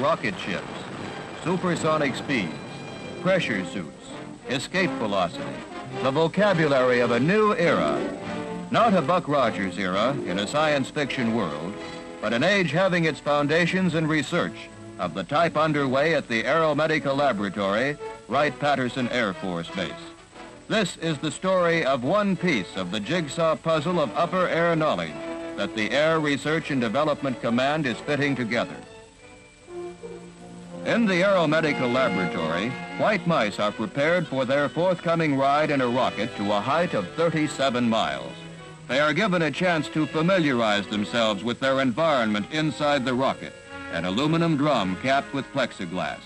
rocket ships, supersonic speeds, pressure suits, escape velocity, the vocabulary of a new era. Not a Buck Rogers era in a science fiction world, but an age having its foundations in research of the type underway at the AEROMEDICAL Laboratory, Wright-Patterson Air Force Base. This is the story of one piece of the jigsaw puzzle of upper air knowledge that the Air Research and Development Command is fitting together. In the AEROMEDICAL Laboratory, white mice are prepared for their forthcoming ride in a rocket to a height of 37 miles. They are given a chance to familiarize themselves with their environment inside the rocket, an aluminum drum capped with plexiglass.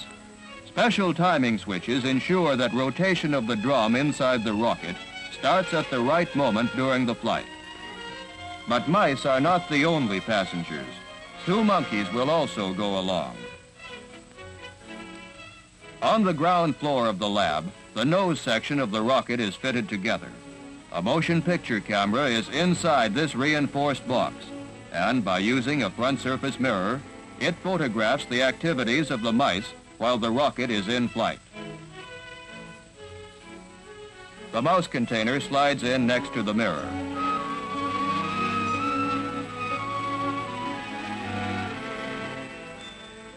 Special timing switches ensure that rotation of the drum inside the rocket starts at the right moment during the flight. But mice are not the only passengers. 2 monkeys will also go along. On the ground floor of the lab, the nose section of the rocket is fitted together. A motion picture camera is inside this reinforced box, and by using a front surface mirror, it photographs the activities of the mice while the rocket is in flight. The mouse container slides in next to the mirror.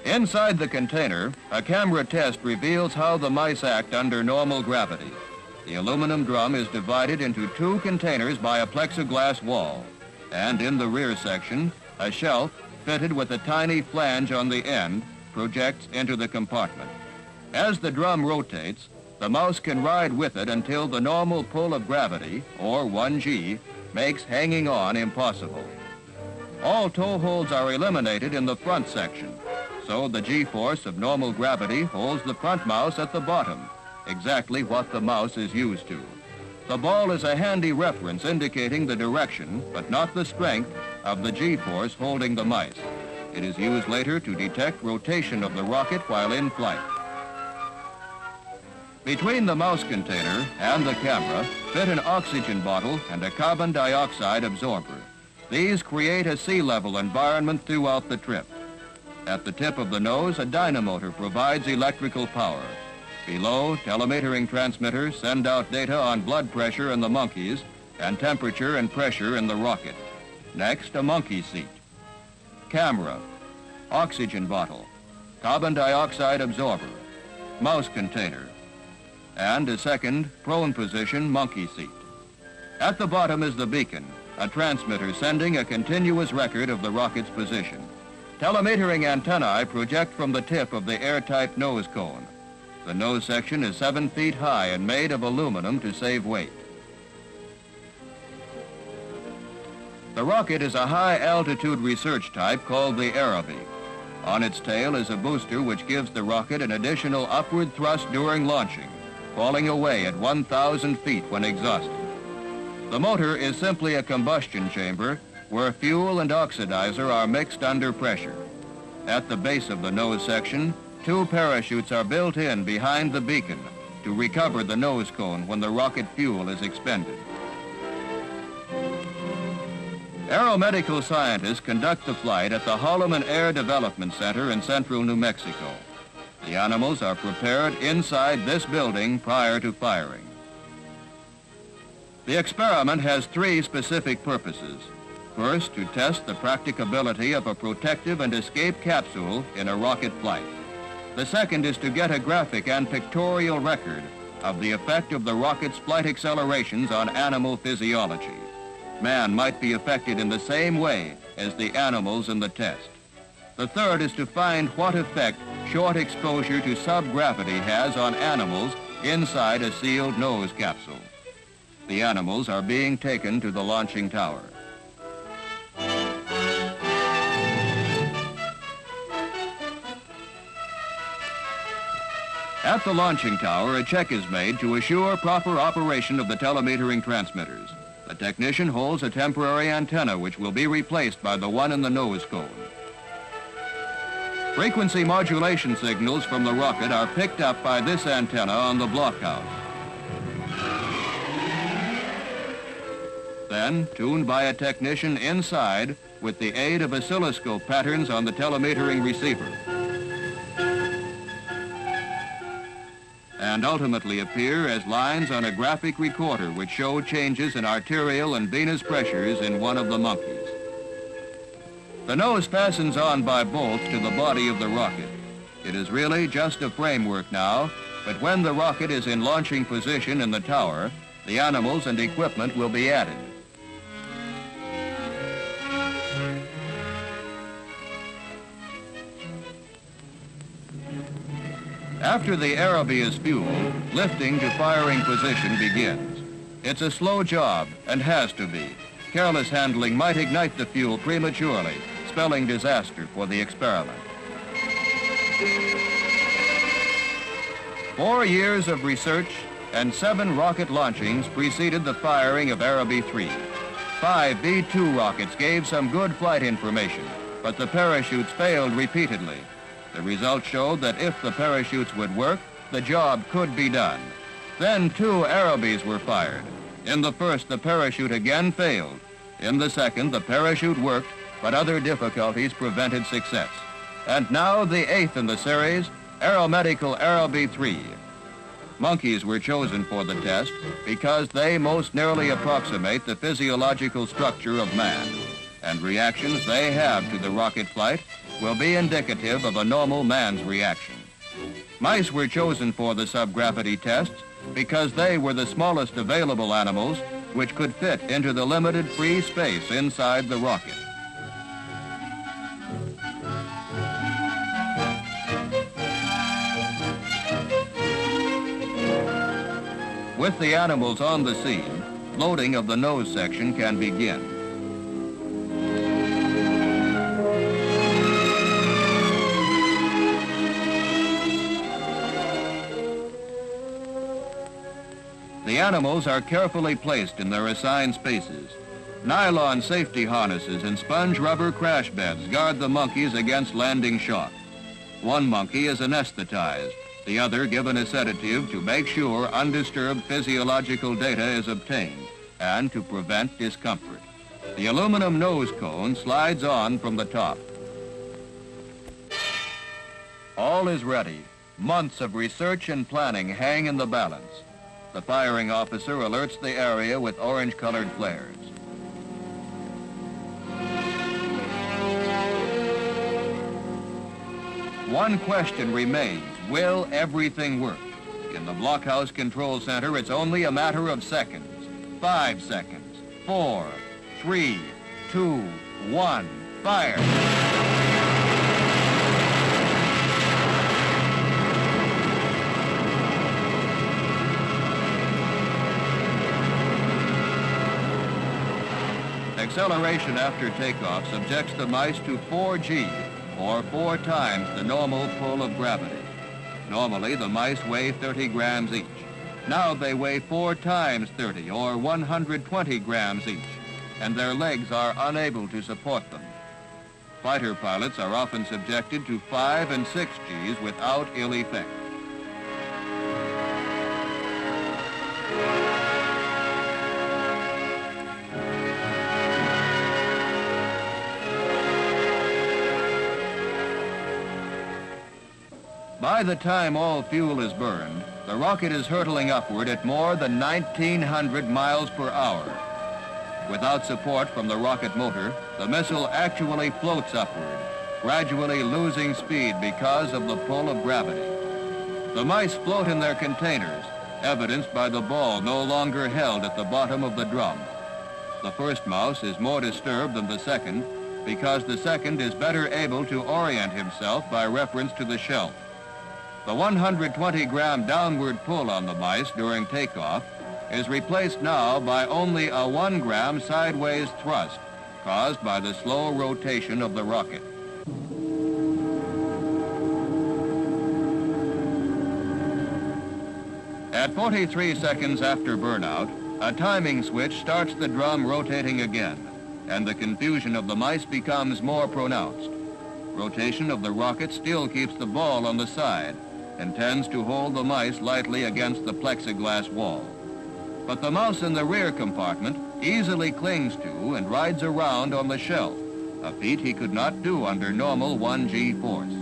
Inside the container, a camera test reveals how the mice act under normal gravity. The aluminum drum is divided into 2 containers by a plexiglass wall, and in the rear section, a shelf fitted with a tiny flange on the end projects into the compartment. As the drum rotates, the mouse can ride with it until the normal pull of gravity, or 1G, makes hanging on impossible. All tow holds are eliminated in the front section, so the G-force of normal gravity holds the front mouse at the bottom, exactly what the mouse is used to. The ball is a handy reference indicating the direction, but not the strength, of the G-force holding the mice. It is used later to detect rotation of the rocket while in flight. Between the mouse container and the camera fit an oxygen bottle and a carbon dioxide absorber. These create a sea level environment throughout the trip. At the tip of the nose, a dynamotor provides electrical power. Below, telemetering transmitters send out data on blood pressure in the monkeys and temperature and pressure in the rocket. Next, a monkey seat. Camera, oxygen bottle, carbon dioxide absorber, mouse container, and a second prone position monkey seat. At the bottom is the beacon, a transmitter sending a continuous record of the rocket's position. Telemetering antennae project from the tip of the airtight nose cone. The nose section is 7 feet high and made of aluminum to save weight. The rocket is a high-altitude research type called the AEROMEDICAL. On its tail is a booster which gives the rocket an additional upward thrust during launching, falling away at 1,000 feet when exhausted. The motor is simply a combustion chamber where fuel and oxidizer are mixed under pressure. At the base of the nose section, 2 parachutes are built in behind the beacon to recover the nose cone when the rocket fuel is expended. AEROMEDICAL scientists conduct the flight at the Holloman Air Development Center in central New Mexico. The animals are prepared inside this building prior to firing. The experiment has 3 specific purposes. First, to test the practicability of a protective and escape capsule in a rocket flight. The second is to get a graphic and pictorial record of the effect of the rocket's flight accelerations on animal physiology. Man might be affected in the same way as the animals in the test. The third is to find what effect short exposure to subgravity has on animals inside a sealed nose capsule. The animals are being taken to the launching tower. At the launching tower, a check is made to assure proper operation of the telemetering transmitters. The technician holds a temporary antenna which will be replaced by the one in the nose cone. Frequency modulation signals from the rocket are picked up by this antenna on the blockhouse. Then, tuned by a technician inside with the aid of oscilloscope patterns on the telemetering receiver. and ultimately appear as lines on a graphic recorder which show changes in arterial and venous pressures in one of the monkeys. The nose fastens on by bolts to the body of the rocket. It is really just a framework now, but when the rocket is in launching position in the tower, the animals and equipment will be added. After the AEROMEDICAL is fueled, lifting to firing position begins. It's a slow job, and has to be. Careless handling might ignite the fuel prematurely, spelling disaster for the experiment. 4 years of research and 7 rocket launchings preceded the firing of AEROMEDICAL. 5 B-2 rockets gave some good flight information, but the parachutes failed repeatedly. The results showed that if the parachutes would work, the job could be done. Then 2 AEROMEDICALs were fired. In the first, the parachute again failed. In the second, the parachute worked, but other difficulties prevented success. And now the 8th in the series, AEROMEDICAL AEROMEDICAL. Monkeys were chosen for the test because they most nearly approximate the physiological structure of man, and reactions they have to the rocket flight will be indicative of a normal man's reaction. Mice were chosen for the subgravity tests because they were the smallest available animals which could fit into the limited free space inside the rocket. With the animals on the scene, loading of the nose section can begin. The animals are carefully placed in their assigned spaces. Nylon safety harnesses and sponge rubber crash beds guard the monkeys against landing shock. One monkey is anesthetized, the other given a sedative to make sure undisturbed physiological data is obtained and to prevent discomfort. The aluminum nose cone slides on from the top. All is ready. Months of research and planning hang in the balance. The firing officer alerts the area with orange-colored flares. One question remains: will everything work? In the blockhouse control center, it's only a matter of seconds. 5 seconds. 4, 3, 2, 1, fire! Acceleration after takeoff subjects the mice to 4G, or 4 times the normal pull of gravity. Normally, the mice weigh 30 grams each. Now they weigh 4 times 30, or 120 grams each, and their legs are unable to support them. Fighter pilots are often subjected to 5 and 6 Gs without ill effect. By the time all fuel is burned, the rocket is hurtling upward at more than 1,900 miles per hour. Without support from the rocket motor, the missile actually floats upward, gradually losing speed because of the pull of gravity. The mice float in their containers, evidenced by the ball no longer held at the bottom of the drum. The first mouse is more disturbed than the second because the second is better able to orient himself by reference to the shelf. The 120-gram downward pull on the mice during takeoff is replaced now by only a 1-gram sideways thrust caused by the slow rotation of the rocket. At 43 seconds after burnout, a timing switch starts the drum rotating again, and the confusion of the mice becomes more pronounced. Rotation of the rocket still keeps the ball on the side and tends to hold the mice lightly against the plexiglass wall. But the mouse in the rear compartment easily clings to and rides around on the shelf, a feat he could not do under normal 1G force.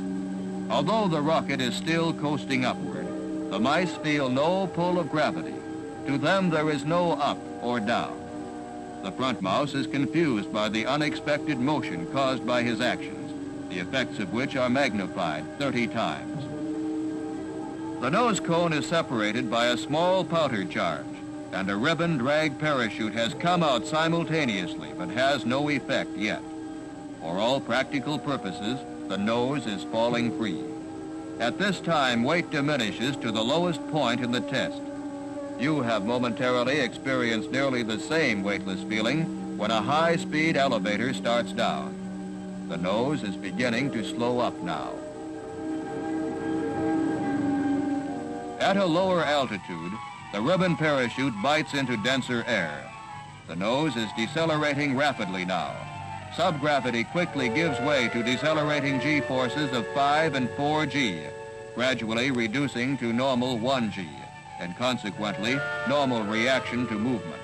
Although the rocket is still coasting upward, The mice feel no pull of gravity. To them, there is no up or down. The front mouse is confused by the unexpected motion caused by his actions, the effects of which are magnified 30 times. The nose cone is separated by a small powder charge, and a ribbon drag parachute has come out simultaneously, but has no effect yet. For all practical purposes, the nose is falling free. At this time, weight diminishes to the lowest point in the test. You have momentarily experienced nearly the same weightless feeling when a high-speed elevator starts down. The nose is beginning to slow up now. At a lower altitude, the ribbon parachute bites into denser air. The nose is decelerating rapidly now. Subgravity quickly gives way to decelerating g-forces of 5 and 4g, gradually reducing to normal 1g, and consequently, normal reaction to movement.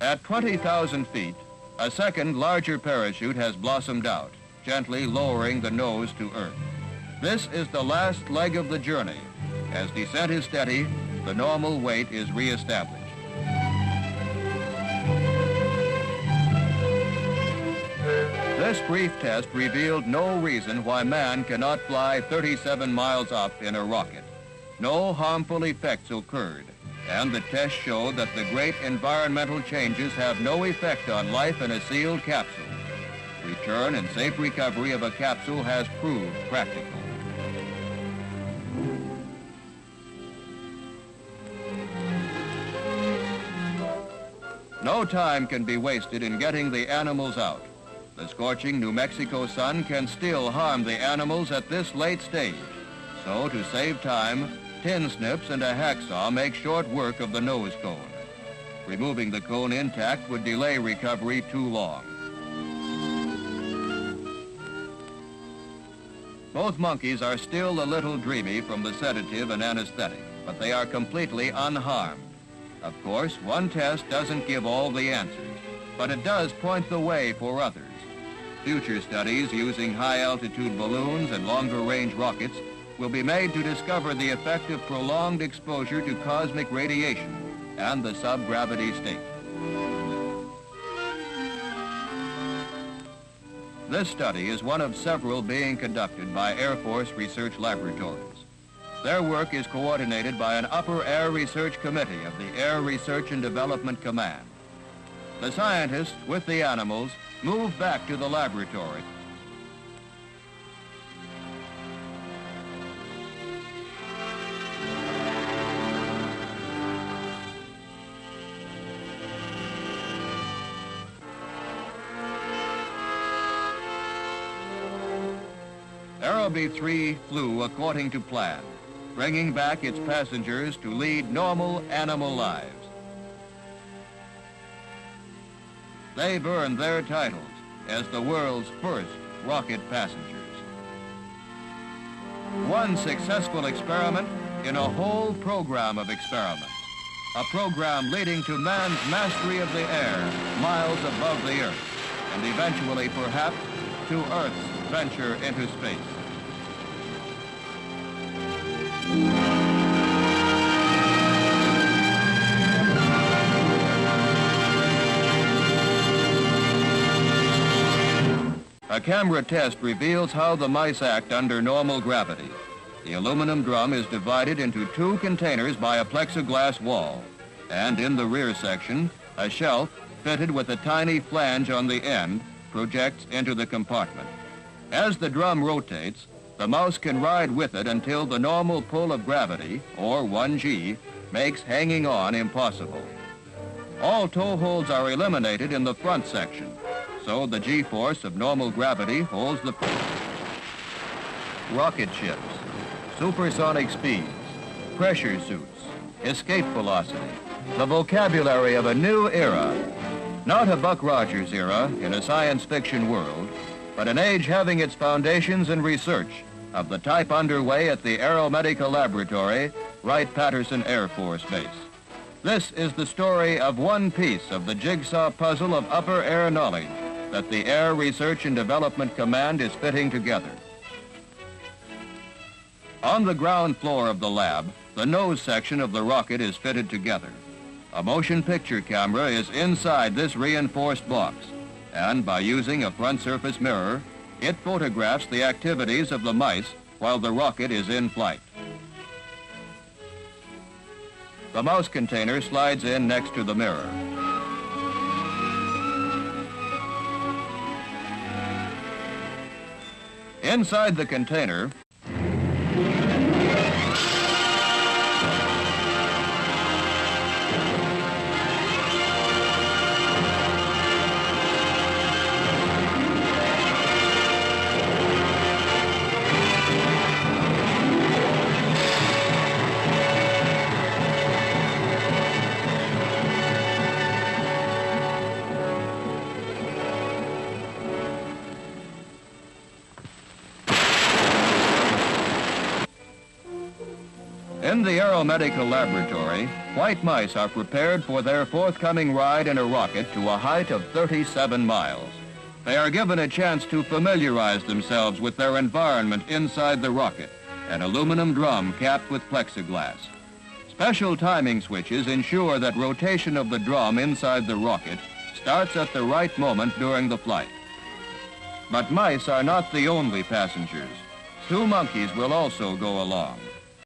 At 20,000 feet, a second larger parachute has blossomed out, gently lowering the nose to Earth. This is the last leg of the journey. As descent is steady, the normal weight is reestablished. This brief test revealed no reason why man cannot fly 37 miles up in a rocket. No harmful effects occurred, and the test showed that the great environmental changes have no effect on life in a sealed capsule. Return and safe recovery of a capsule has proved practical. No time can be wasted in getting the animals out. The scorching New Mexico sun can still harm the animals at this late stage. So to save time, tin snips and a hacksaw make short work of the nose cone. Removing the cone intact would delay recovery too long. Both monkeys are still a little dreamy from the sedative and anesthetic, but they are completely unharmed. Of course, one test doesn't give all the answers, but it does point the way for others. Future studies using high-altitude balloons and longer-range rockets will be made to discover the effect of prolonged exposure to cosmic radiation and the subgravity state. This study is one of several being conducted by Air Force research laboratories. Their work is coordinated by an Upper Air Research Committee of the Air Research and Development Command. The scientists, with the animals, move back to the laboratory. AEROMEDICAL 3 flew according to plan, bringing back its passengers to lead normal animal lives. They've earned their titles as the world's first rocket passengers. One successful experiment in a whole program of experiments. A program leading to man's mastery of the air miles above the Earth, and eventually, perhaps, to Earth's venture into space. A camera test reveals how the mice act under normal gravity. The aluminum drum is divided into two containers by a plexiglass wall, and in the rear section, a shelf fitted with a tiny flange on the end projects into the compartment. As the drum rotates, the mouse can ride with it until the normal pull of gravity, or 1G, makes hanging on impossible. All tow holds are eliminated in the front section, so the G-force of normal gravity holds the rocket ships, supersonic speeds, pressure suits, escape velocity, the vocabulary of a new era. Not a Buck Rogers era in a science fiction world, but an age having its foundations in research of the type underway at the AEROMEDICAL Laboratory, Wright-Patterson Air Force Base. This is the story of one piece of the jigsaw puzzle of upper air knowledge that the Air Research and Development Command is fitting together. On the ground floor of the lab, the nose section of the rocket is fitted together. A motion picture camera is inside this reinforced box, and by using a front surface mirror, it photographs the activities of the mice while the rocket is in flight. The mouse container slides in next to the mirror. Inside the container, in the AEROMEDICAL laboratory, white mice are prepared for their forthcoming ride in a rocket to a height of 37 miles. They are given a chance to familiarize themselves with their environment inside the rocket, an aluminum drum capped with plexiglass. Special timing switches ensure that rotation of the drum inside the rocket starts at the right moment during the flight. But mice are not the only passengers. 2 monkeys will also go along.